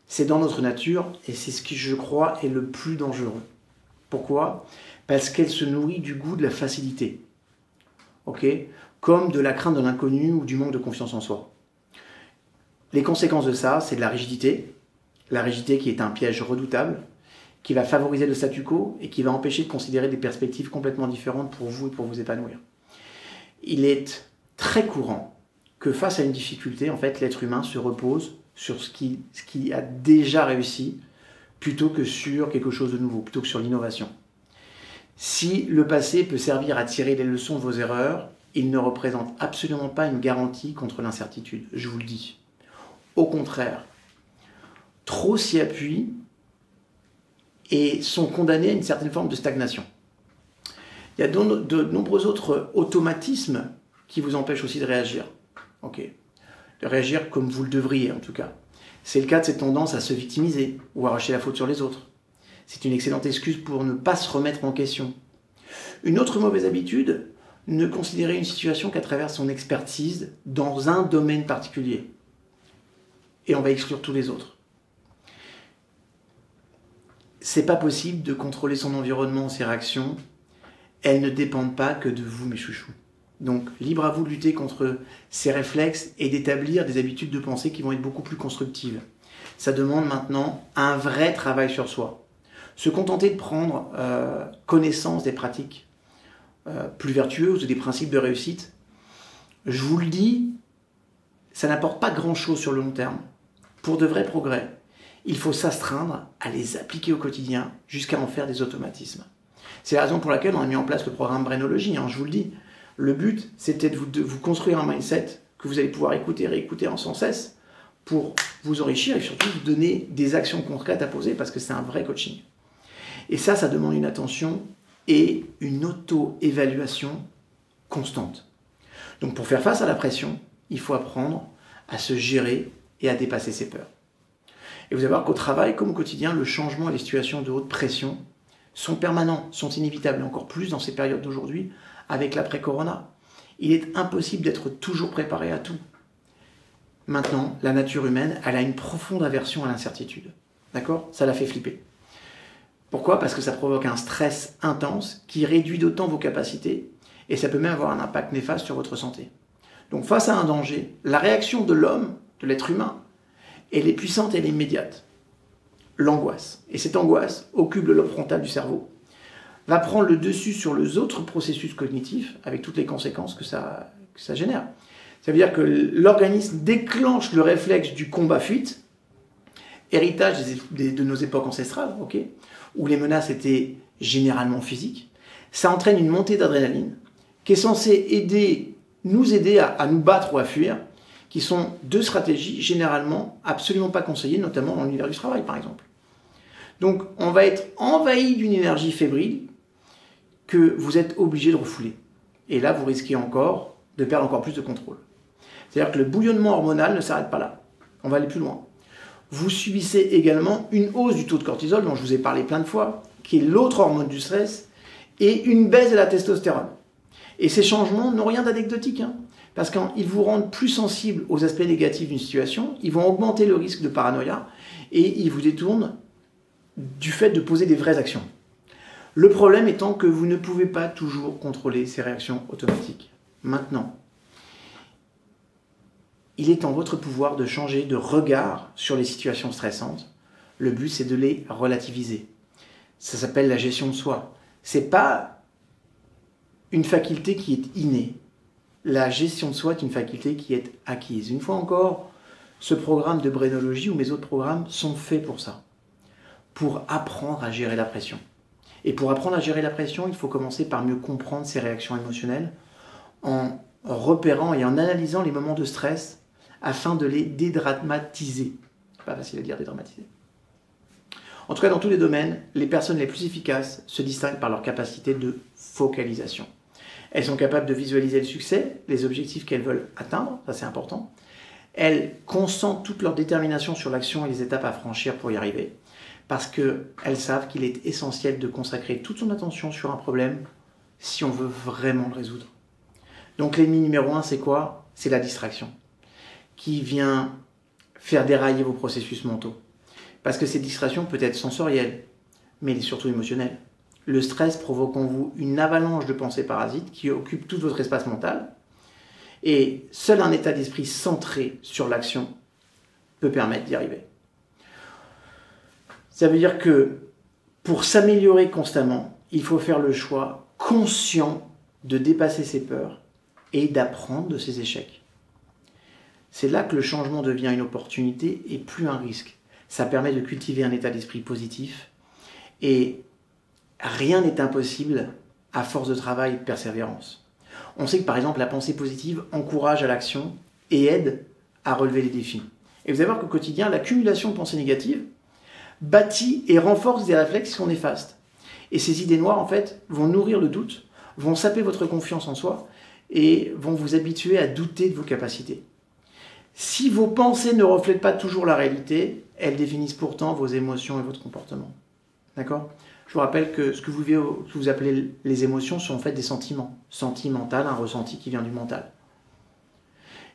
c'est dans notre nature, et c'est ce qui, je crois, est le plus dangereux. Pourquoi? Parce qu'elle se nourrit du goût de la facilité. Ok? Comme de la crainte de l'inconnu ou du manque de confiance en soi. Les conséquences de ça, c'est de la rigidité qui est un piège redoutable, qui va favoriser le statu quo et qui va empêcher de considérer des perspectives complètement différentes pour vous et pour vous épanouir. Il est très courant que face à une difficulté, en fait, l'être humain se repose sur ce qui a déjà réussi plutôt que sur quelque chose de nouveau, plutôt que sur l'innovation. Si le passé peut servir à tirer les leçons de vos erreurs, il ne représente absolument pas une garantie contre l'incertitude, je vous le dis. Au contraire, trop s'y appuient et sont condamnés à une certaine forme de stagnation. Il y a de nombreux autres automatismes qui vous empêchent aussi de réagir. Ok. De réagir comme vous le devriez en tout cas. C'est le cas de cette tendance à se victimiser ou à arracher la faute sur les autres. C'est une excellente excuse pour ne pas se remettre en question. Une autre mauvaise habitude, ne considérer une situation qu'à travers son expertise dans un domaine particulier. Et on va exclure tous les autres. C'est pas possible de contrôler son environnement, ses réactions. Elles ne dépendent pas que de vous, mes chouchous. Donc, libre à vous de lutter contre ces réflexes et d'établir des habitudes de pensée qui vont être beaucoup plus constructives. Ça demande maintenant un vrai travail sur soi. Se contenter de prendre connaissance des pratiques plus vertueuses ou des principes de réussite, je vous le dis, ça n'apporte pas grand-chose sur le long terme. Pour de vrais progrès, il faut s'astreindre à les appliquer au quotidien jusqu'à en faire des automatismes. C'est la raison pour laquelle on a mis en place le programme Brainologie, je vous le dis. Le but, c'était de vous construire un mindset que vous allez pouvoir écouter et réécouter sans cesse pour vous enrichir et surtout vous donner des actions concrètes à poser parce que c'est un vrai coaching. Et ça demande une attention et une auto-évaluation constante. Donc pour faire face à la pression, il faut apprendre à se gérer et à dépasser ses peurs. Et vous allez voir qu'au travail comme au quotidien, le changement et les situations de haute pression sont permanents, sont inévitables, et encore plus dans ces périodes d'aujourd'hui avec l'après-corona. Il est impossible d'être toujours préparé à tout. Maintenant, la nature humaine, elle a une profonde aversion à l'incertitude. D'accord? Ça la fait flipper. Pourquoi? Parce que ça provoque un stress intense qui réduit d'autant vos capacités et ça peut même avoir un impact néfaste sur votre santé. Donc face à un danger, la réaction de l'homme, de l'être humain, elle est puissante et elle est immédiate. L'angoisse. Et cette angoisse occupe le lobe frontal du cerveau, va prendre le dessus sur les autres processus cognitifs avec toutes les conséquences que ça génère. Ça veut dire que l'organisme déclenche le réflexe du combat-fuite, héritage de nos époques ancestrales, où les menaces étaient généralement physiques. Ça entraîne une montée d'adrénaline qui est censée nous aider à nous battre ou à fuir, qui sont deux stratégies généralement absolument pas conseillées, notamment dans l'univers du travail par exemple. Donc on va être envahi d'une énergie fébrile que vous êtes obligé de refouler. Et là, vous risquez encore de perdre encore plus de contrôle. C'est-à-dire que le bouillonnement hormonal ne s'arrête pas là. On va aller plus loin. Vous subissez également une hausse du taux de cortisol dont je vous ai parlé plein de fois, qui est l'autre hormone du stress, et une baisse de la testostérone. Et ces changements n'ont rien d'anecdotique, hein, parce qu'ils vous rendent plus sensible aux aspects négatifs d'une situation, ils vont augmenter le risque de paranoïa, et ils vous détournent du fait de poser des vraies actions. Le problème étant que vous ne pouvez pas toujours contrôler ces réactions automatiques. Maintenant, il est en votre pouvoir de changer de regard sur les situations stressantes. Le but, c'est de les relativiser. Ça s'appelle la gestion de soi. C'est pas une faculté qui est innée. La gestion de soi est une faculté qui est acquise. Une fois encore, ce programme de brénologie ou mes autres programmes sont faits pour ça. Pour apprendre à gérer la pression. Et pour apprendre à gérer la pression, il faut commencer par mieux comprendre ses réactions émotionnelles en repérant et en analysant les moments de stress afin de les dédramatiser. C'est pas facile à dire dédramatiser. En tout cas, dans tous les domaines, les personnes les plus efficaces se distinguent par leur capacité de focalisation. Elles sont capables de visualiser le succès, les objectifs qu'elles veulent atteindre, ça c'est important. Elles concentrent toute leur détermination sur l'action et les étapes à franchir pour y arriver, parce qu'elles savent qu'il est essentiel de consacrer toute son attention sur un problème si on veut vraiment le résoudre. Donc l'ennemi numéro 1, c'est quoi? C'est la distraction, qui vient faire dérailler vos processus mentaux. Parce que cette distraction peut être sensorielle, mais elle est surtout émotionnelle. Le stress provoque en vous une avalanche de pensées parasites qui occupent tout votre espace mental. Et seul un état d'esprit centré sur l'action peut permettre d'y arriver. Ça veut dire que pour s'améliorer constamment, il faut faire le choix conscient de dépasser ses peurs et d'apprendre de ses échecs. C'est là que le changement devient une opportunité et plus un risque. Ça permet de cultiver un état d'esprit positif et rien n'est impossible à force de travail et de persévérance. On sait que par exemple la pensée positive encourage à l'action et aide à relever les défis. Et vous allez voir qu'au quotidien, l'accumulation de pensées négatives bâtit et renforce des réflexes qui sont néfastes. Et ces idées noires, en fait, vont nourrir le doute, vont saper votre confiance en soi et vont vous habituer à douter de vos capacités. Si vos pensées ne reflètent pas toujours la réalité, elles définissent pourtant vos émotions et votre comportement. D'accord ? Je vous rappelle que ce que vous appelez les émotions sont en fait des sentiments. Sentimental, un ressenti qui vient du mental.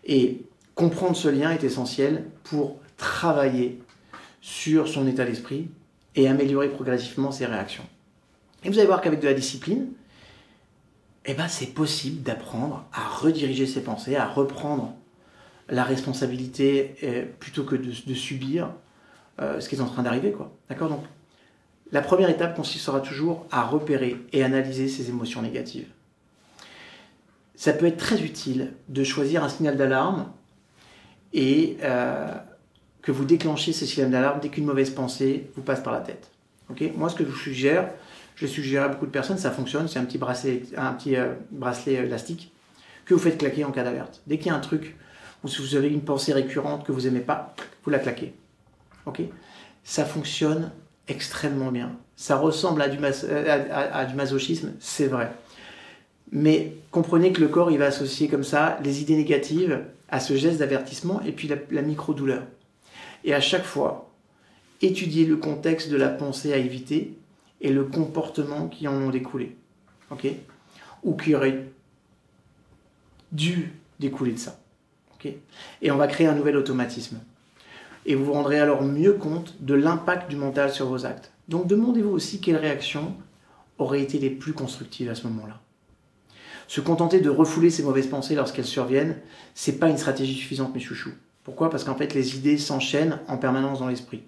Et comprendre ce lien est essentiel pour travailler sur son état d'esprit et améliorer progressivement ses réactions. Et vous allez voir qu'avec de la discipline, c'est possible d'apprendre à rediriger ses pensées, à reprendre la responsabilité plutôt que de subir ce qui est en train d'arriver, quoi. D'accord ? Donc, la première étape consistera toujours à repérer et analyser ses émotions négatives. Ça peut être très utile de choisir un signal d'alarme et que vous déclenchez ce signal d'alarme dès qu'une mauvaise pensée vous passe par la tête. Okay ? Moi, ce que je vous suggère, je suggère à beaucoup de personnes, ça fonctionne, c'est un petit bracelet élastique que vous faites claquer en cas d'alerte. Dès qu'il y a un truc, ou si vous avez une pensée récurrente que vous n'aimez pas, vous la claquez. Okay ? Ça fonctionne extrêmement bien. Ça ressemble à du masochisme, c'est vrai. Mais comprenez que le corps, il va associer comme ça les idées négatives à ce geste d'avertissement et puis la micro-douleur. Et à chaque fois, étudiez le contexte de la pensée à éviter et le comportement qui en ont découlé. Okay ? Ou qui aurait dû découler de ça. Okay ? Et on va créer un nouvel automatisme. Et vous vous rendrez alors mieux compte de l'impact du mental sur vos actes. Donc demandez-vous aussi quelles réactions auraient été les plus constructives à ce moment-là. Se contenter de refouler ces mauvaises pensées lorsqu'elles surviennent, c'est pas une stratégie suffisante, mes chouchous. Pourquoi ? Parce qu'en fait, les idées s'enchaînent en permanence dans l'esprit.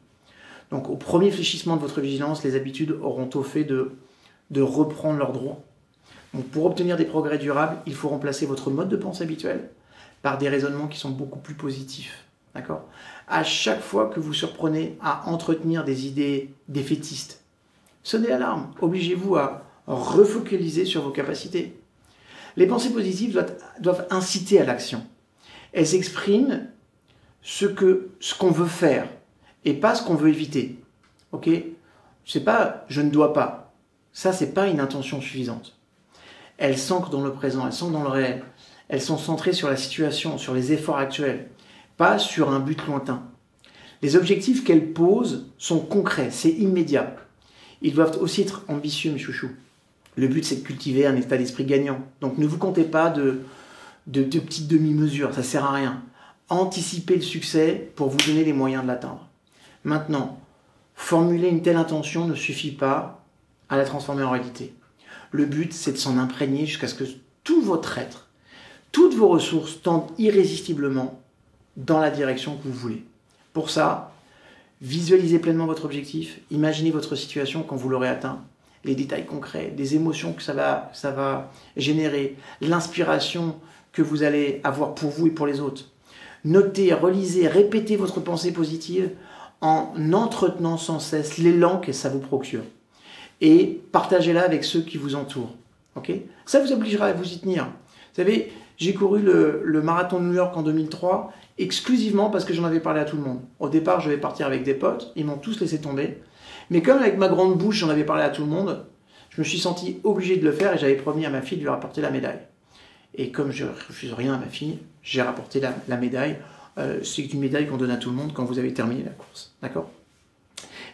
Donc au premier fléchissement de votre vigilance, les habitudes auront au fait de reprendre leurs droits. Donc pour obtenir des progrès durables, il faut remplacer votre mode de pensée habituel par des raisonnements qui sont beaucoup plus positifs. D'accord ? À chaque fois que vous surprenez à entretenir des idées défaitistes, sonnez l'alarme, obligez-vous à refocaliser sur vos capacités. Les pensées positives doivent inciter à l'action. Elles expriment ce qu'on veut faire et pas ce qu'on veut éviter. Ok ? C'est pas « je ne dois pas ». Ça, c'est pas une intention suffisante. Elles s'ancrent dans le présent, elles sont dans le réel. Elles sont centrées sur la situation, sur les efforts actuels, pas sur un but lointain. Les objectifs qu'elles posent sont concrets, c'est immédiat. Ils doivent aussi être ambitieux, mes chouchous. Le but, c'est de cultiver un état d'esprit gagnant. Donc ne vous comptez pas de petites demi-mesures, ça ne sert à rien. Anticipez le succès pour vous donner les moyens de l'atteindre. Maintenant, formuler une telle intention ne suffit pas à la transformer en réalité. Le but, c'est de s'en imprégner jusqu'à ce que tout votre être, toutes vos ressources tendent irrésistiblement dans la direction que vous voulez. Pour ça, visualisez pleinement votre objectif, imaginez votre situation quand vous l'aurez atteint, les détails concrets, les émotions que ça va générer, l'inspiration que vous allez avoir pour vous et pour les autres. Notez, relisez, répétez votre pensée positive en entretenant sans cesse l'élan que ça vous procure. Et partagez-la avec ceux qui vous entourent. Okay, ça vous obligera à vous y tenir. Vous savez, j'ai couru le marathon de New York en 2003 exclusivement parce que j'en avais parlé à tout le monde. Au départ, je devais partir avec des potes, ils m'ont tous laissé tomber. Mais comme avec ma grande bouche, j'en avais parlé à tout le monde, je me suis senti obligé de le faire et j'avais promis à ma fille de lui rapporter la médaille. Et comme je ne refuse rien à ma fille, j'ai rapporté la médaille. C'est une médaille qu'on donne à tout le monde quand vous avez terminé la course. D'accord ?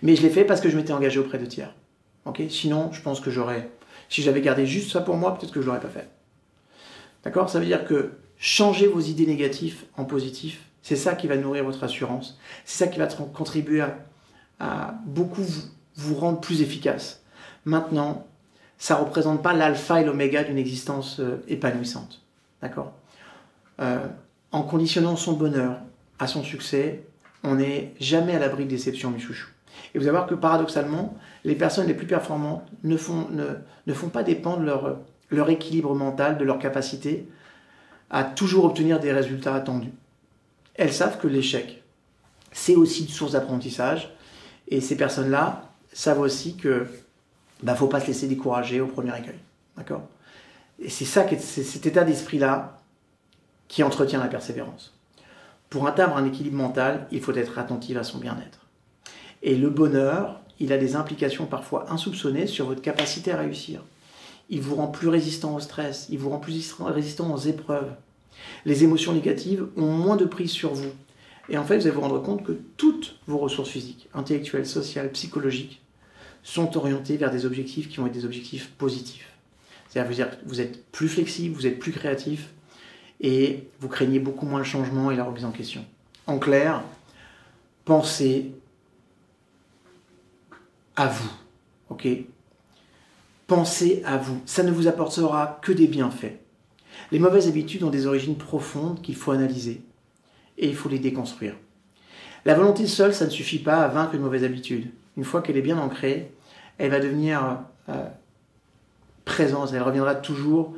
Mais je l'ai fait parce que je m'étais engagé auprès de tiers. Okay ? Sinon, je pense que si j'avais gardé juste ça pour moi, peut-être que je ne l'aurais pas fait. D'accord ? Ça veut dire que changer vos idées négatives en positives, c'est ça qui va nourrir votre assurance. C'est ça qui va contribuer à beaucoup vous rendre plus efficace. Maintenant, ça ne représente pas l'alpha et l'oméga d'une existence épanouissante. D'accord ? En conditionnant son bonheur à son succès, on n'est jamais à l'abri de déception, mes chouchous. Et vous allez voir que paradoxalement, les personnes les plus performantes ne font pas dépendre leur équilibre mental, de leur capacité à toujours obtenir des résultats attendus. Elles savent que l'échec, c'est aussi une source d'apprentissage. Et ces personnes-là savent aussi que faut pas se laisser décourager au premier écueil. D'accord ? Et c'est cet état d'esprit-là qui entretient la persévérance. Pour atteindre un équilibre mental, il faut être attentif à son bien-être. Et le bonheur, il a des implications parfois insoupçonnées sur votre capacité à réussir. Il vous rend plus résistant au stress, il vous rend plus résistant aux épreuves. Les émotions négatives ont moins de prise sur vous. Et en fait, vous allez vous rendre compte que toutes vos ressources physiques, intellectuelles, sociales, psychologiques, sont orientées vers des objectifs qui vont être des objectifs positifs. C'est-à-dire que vous êtes plus flexible, vous êtes plus créatif, et vous craignez beaucoup moins le changement et la remise en question. En clair, pensez à vous, ok ? Pensez à vous. Ça ne vous apportera que des bienfaits. Les mauvaises habitudes ont des origines profondes qu'il faut analyser et il faut les déconstruire. La volonté seule, ça ne suffit pas à vaincre une mauvaise habitude. Une fois qu'elle est bien ancrée, elle va devenir présente, elle reviendra toujours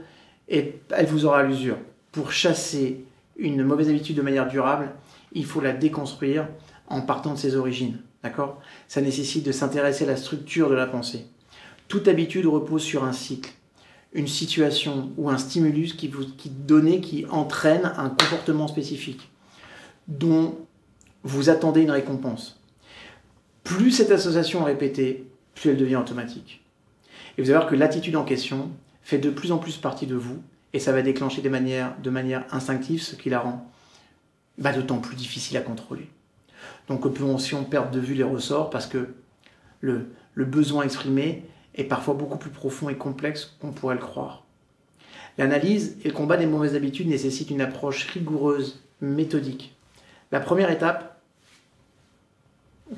et elle vous aura à l'usure. Pour chasser une mauvaise habitude de manière durable, il faut la déconstruire en partant de ses origines. D'accord ? Ça nécessite de s'intéresser à la structure de la pensée. Toute habitude repose sur un cycle, une situation ou un stimulus qui entraîne un comportement spécifique dont vous attendez une récompense. Plus cette association est répétée, plus elle devient automatique. Et vous allez voir que l'attitude en question fait de plus en plus partie de vous et ça va déclencher de manière instinctive, ce qui la rend d'autant plus difficile à contrôler. Donc si on perd de vue les ressorts parce que le besoin exprimé est parfois beaucoup plus profond et complexe qu'on pourrait le croire. L'analyse et le combat des mauvaises habitudes nécessitent une approche rigoureuse, méthodique. La première étape...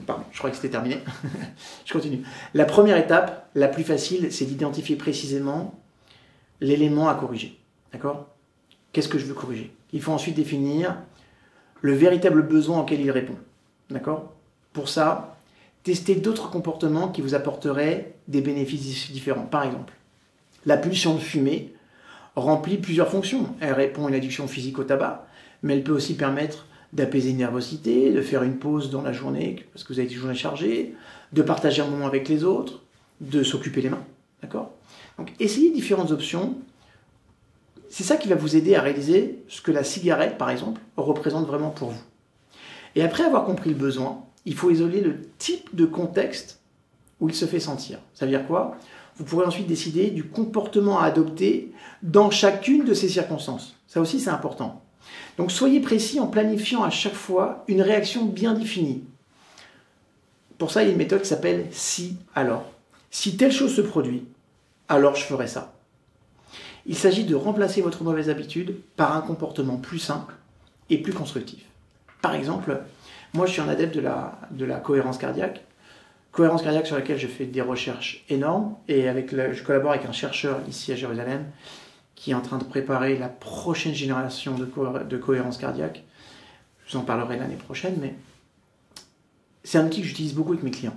Pardon, je crois que c'était terminé. Je continue. La première étape, la plus facile, c'est d'identifier précisément l'élément à corriger. D'accord ? Qu'est-ce que je veux corriger ? Il faut ensuite définir le véritable besoin auquel il répond. D'accord ? Pour ça, testez d'autres comportements qui vous apporteraient des bénéfices différents. Par exemple, la pulsion de fumer remplit plusieurs fonctions. Elle répond à une addiction physique au tabac, mais elle peut aussi permettre d'apaiser une nervosité, de faire une pause dans la journée parce que vous avez une journée chargée, de partager un moment avec les autres, de s'occuper les mains. D'accord ? Donc, essayez différentes options. C'est ça qui va vous aider à réaliser ce que la cigarette, par exemple, représente vraiment pour vous. Et après avoir compris le besoin, il faut isoler le type de contexte où il se fait sentir. Ça veut dire quoi ? Vous pourrez ensuite décider du comportement à adopter dans chacune de ces circonstances. Ça aussi, c'est important. Donc, soyez précis en planifiant à chaque fois une réaction bien définie. Pour ça, il y a une méthode qui s'appelle « si, alors ». Si telle chose se produit, alors je ferai ça. Il s'agit de remplacer votre mauvaise habitude par un comportement plus simple et plus constructif. Par exemple, moi je suis un adepte de la cohérence cardiaque. Cohérence cardiaque sur laquelle je fais des recherches énormes et je collabore avec un chercheur ici à Jérusalem qui est en train de préparer la prochaine génération de cohérence cardiaque. Je vous en parlerai l'année prochaine, mais c'est un outil que j'utilise beaucoup avec mes clients.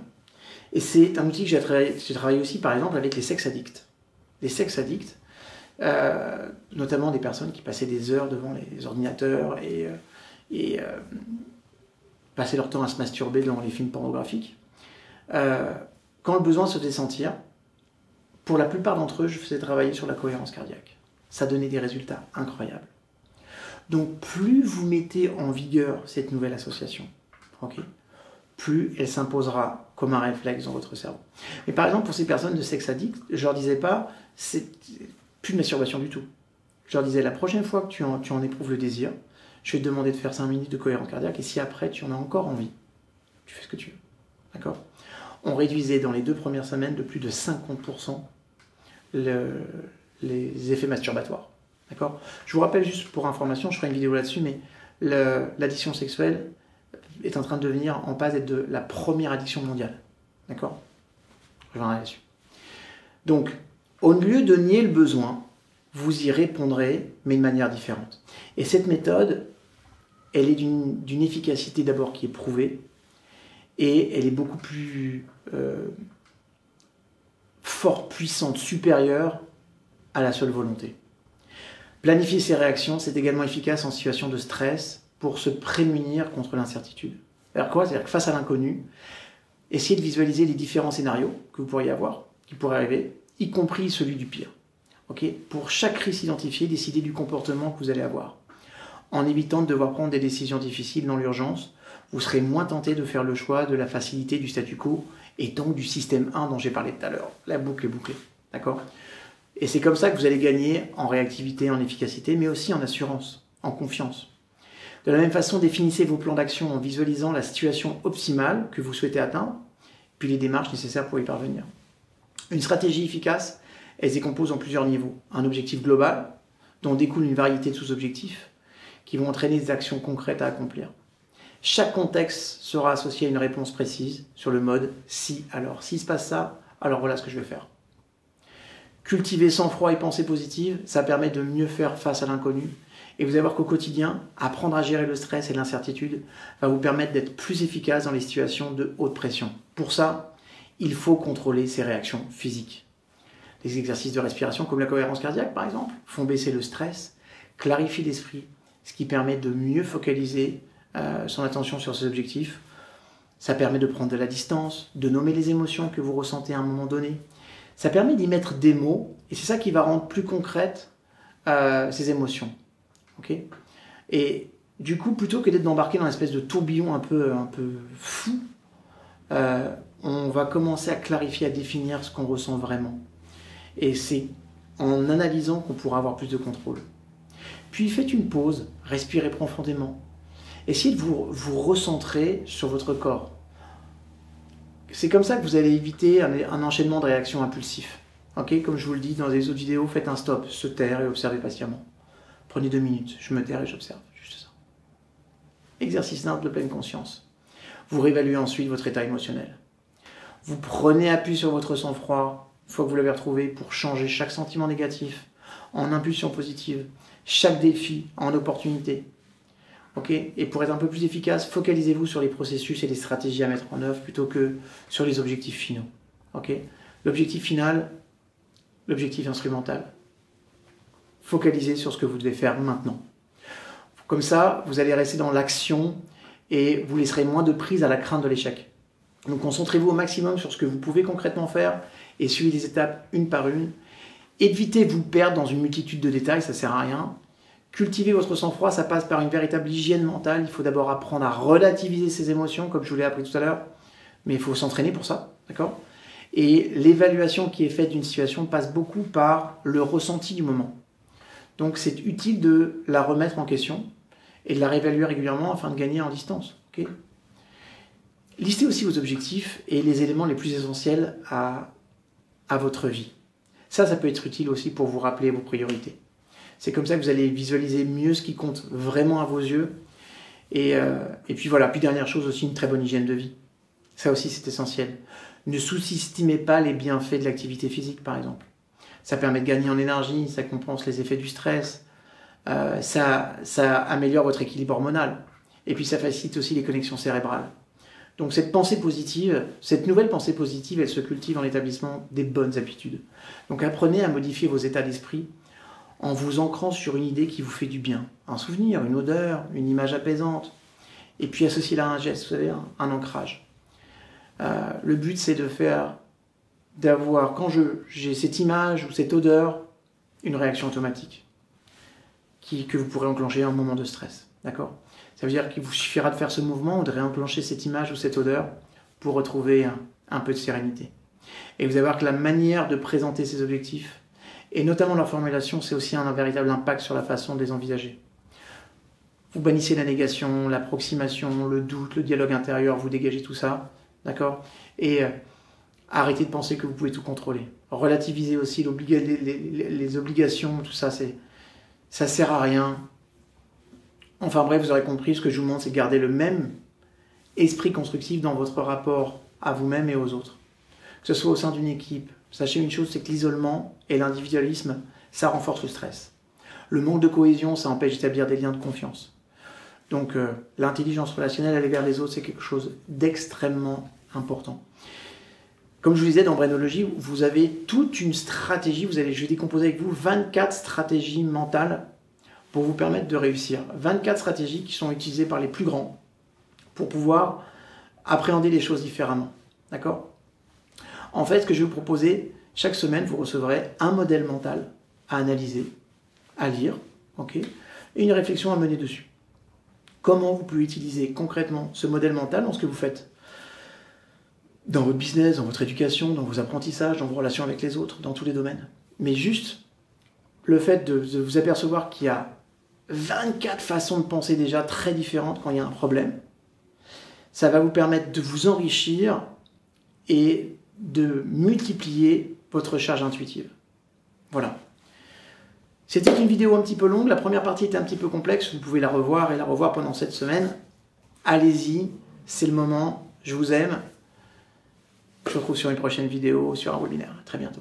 Et c'est un outil que j'ai travaillé aussi par exemple avec les sex addicts. Les sex addicts, notamment des personnes qui passaient des heures devant les ordinateurs et passaient leur temps à se masturber devant les films pornographiques. Quand le besoin se faisait sentir, pour la plupart d'entre eux, je faisais travailler sur la cohérence cardiaque. Ça donnait des résultats incroyables. Donc plus vous mettez en vigueur cette nouvelle association, okay, plus elle s'imposera comme un réflexe dans votre cerveau. Mais par exemple, pour ces personnes de sex addict, je leur disais pas, c'est plus de masturbation du tout. Je leur disais, la prochaine fois que tu en éprouves le désir, je vais te demander de faire 5 minutes de cohérence cardiaque, et si après tu en as encore envie, tu fais ce que tu veux. D'accord ? On réduisait dans les 2 premières semaines de plus de 50% les effets masturbatoires. D'accord ? Je vous rappelle juste pour information, je ferai une vidéo là-dessus, mais l'addiction sexuelle est en train de devenir en passe d'être de la première addiction mondiale. D'accord ? Je reviendrai là-dessus. Donc, au lieu de nier le besoin, vous y répondrez, mais de manière différente. Et cette méthode, elle est d'une efficacité d'abord qui est prouvée, et elle est beaucoup plus forte, puissante, supérieure à la seule volonté. Planifier ses réactions, c'est également efficace en situation de stress pour se prémunir contre l'incertitude. Alors quoi ? C'est-à-dire que face à l'inconnu, essayez de visualiser les différents scénarios que vous pourriez avoir, qui pourraient arriver, y compris celui du pire. Okay ? Pour chaque risque identifié, décidez du comportement que vous allez avoir. En évitant de devoir prendre des décisions difficiles dans l'urgence, vous serez moins tenté de faire le choix de la facilité du statu quo et donc du système 1 dont j'ai parlé tout à l'heure. La boucle est bouclée. D'accord ? Et c'est comme ça que vous allez gagner en réactivité, en efficacité, mais aussi en assurance, en confiance. De la même façon, définissez vos plans d'action en visualisant la situation optimale que vous souhaitez atteindre, puis les démarches nécessaires pour y parvenir. Une stratégie efficace, elle se décompose en plusieurs niveaux. Un objectif global, dont découle une variété de sous-objectifs, qui vont entraîner des actions concrètes à accomplir. Chaque contexte sera associé à une réponse précise sur le mode « si, alors, s'il se passe ça, alors voilà ce que je vais faire ». Cultiver sang-froid et pensée positive, ça permet de mieux faire face à l'inconnu. Et vous allez voir qu'au quotidien, apprendre à gérer le stress et l'incertitude va vous permettre d'être plus efficace dans les situations de haute pression. Pour ça, il faut contrôler ses réactions physiques. Les exercices de respiration comme la cohérence cardiaque, par exemple, font baisser le stress, clarifient l'esprit, ce qui permet de mieux focaliser son attention sur ses objectifs. Ça permet de prendre de la distance, de nommer les émotions que vous ressentez à un moment donné. Ça permet d'y mettre des mots, et c'est ça qui va rendre plus concrètes ces émotions. Okay ? Et du coup, plutôt que d'être embarqué dans une espèce de tourbillon un peu fou, on va commencer à clarifier, à définir ce qu'on ressent vraiment. Et c'est en analysant qu'on pourra avoir plus de contrôle. Puis faites une pause, respirez profondément. Essayez de vous recentrer sur votre corps. C'est comme ça que vous allez éviter un enchaînement de réactions impulsifs. Okay ? Comme je vous le dis dans les autres vidéos, faites un stop, se taire et observez patiemment. Prenez 2 minutes, je me taire et j'observe, juste ça. Exercice simple de pleine conscience. Vous réévaluez ensuite votre état émotionnel. Vous prenez appui sur votre sang-froid, une fois que vous l'avez retrouvé, pour changer chaque sentiment négatif en impulsion positive, chaque défi en opportunité. Okay ? Et pour être un peu plus efficace, focalisez-vous sur les processus et les stratégies à mettre en œuvre plutôt que sur les objectifs finaux. Okay ? L'objectif final, l'objectif instrumental. Focalisez sur ce que vous devez faire maintenant. Comme ça, vous allez rester dans l'action et vous laisserez moins de prise à la crainte de l'échec. Donc concentrez-vous au maximum sur ce que vous pouvez concrètement faire et suivez les étapes une par une. Évitez de vous perdre dans une multitude de détails, ça ne sert à rien. Cultiver votre sang-froid, ça passe par une véritable hygiène mentale. Il faut d'abord apprendre à relativiser ses émotions, comme je vous l'ai appris tout à l'heure. Mais il faut s'entraîner pour ça, d'accord ? Et l'évaluation qui est faite d'une situation passe beaucoup par le ressenti du moment. Donc c'est utile de la remettre en question et de la réévaluer régulièrement afin de gagner en distance. Okay ? Listez aussi vos objectifs et les éléments les plus essentiels à à votre vie. Ça peut être utile aussi pour vous rappeler vos priorités. C'est comme ça que vous allez visualiser mieux ce qui compte vraiment à vos yeux. Et puis voilà, puis dernière chose aussi, une très bonne hygiène de vie. Ça aussi, c'est essentiel. Ne sous-estimez pas les bienfaits de l'activité physique, par exemple. Ça permet de gagner en énergie, ça compense les effets du stress, ça améliore votre équilibre hormonal. Et puis ça facilite aussi les connexions cérébrales. Donc cette pensée positive, cette nouvelle pensée positive, elle se cultive en l'établissement des bonnes habitudes. Donc apprenez à modifier vos états d'esprit en vous ancrant sur une idée qui vous fait du bien. Un souvenir, une odeur, une image apaisante. Et puis associez-la à un geste, vous savez, un ancrage. Le but, c'est d'avoir, quand j'ai cette image ou cette odeur, une réaction automatique que vous pourrez enclencher à un moment de stress. D'accord ? Ça veut dire qu'il vous suffira de faire ce mouvement ou de réenclencher cette image ou cette odeur pour retrouver un peu de sérénité. Et vous allez voir que la manière de présenter ces objectifs, et notamment leur formulation, c'est aussi un véritable impact sur la façon de les envisager. Vous bannissez la négation, l'approximation, le doute, le dialogue intérieur, vous dégagez tout ça, d'accord ? Et arrêtez de penser que vous pouvez tout contrôler. Relativisez aussi les obligations, tout ça, ça sert à rien. Enfin bref, vous aurez compris, ce que je vous montre, c'est garder le même esprit constructif dans votre rapport à vous-même et aux autres. Que ce soit au sein d'une équipe, sachez une chose, c'est que l'isolement et l'individualisme, ça renforce le stress. Le manque de cohésion, ça empêche d'établir des liens de confiance. Donc l'intelligence relationnelle, aller vers les autres, c'est quelque chose d'extrêmement important. Comme je vous disais, dans Brainologie, vous avez toute une stratégie, je vais décomposer avec vous 24 stratégies mentales pour vous permettre de réussir. 24 stratégies qui sont utilisées par les plus grands pour pouvoir appréhender les choses différemment. D'accord ? En fait, ce que je vais vous proposer, chaque semaine, vous recevrez un modèle mental à analyser, à lire, ok, et une réflexion à mener dessus. Comment vous pouvez utiliser concrètement ce modèle mental dans ce que vous faites ? Dans votre business, dans votre éducation, dans vos apprentissages, dans vos relations avec les autres, dans tous les domaines. Mais juste le fait de vous apercevoir qu'il y a 24 façons de penser déjà très différentes quand il y a un problème, ça va vous permettre de vous enrichir et de multiplier votre charge intuitive. Voilà. C'était une vidéo un petit peu longue, la première partie était un petit peu complexe, vous pouvez la revoir et la revoir pendant cette semaine. Allez-y, c'est le moment, je vous aime. Je vous retrouve sur une prochaine vidéo, sur un webinaire. À très bientôt.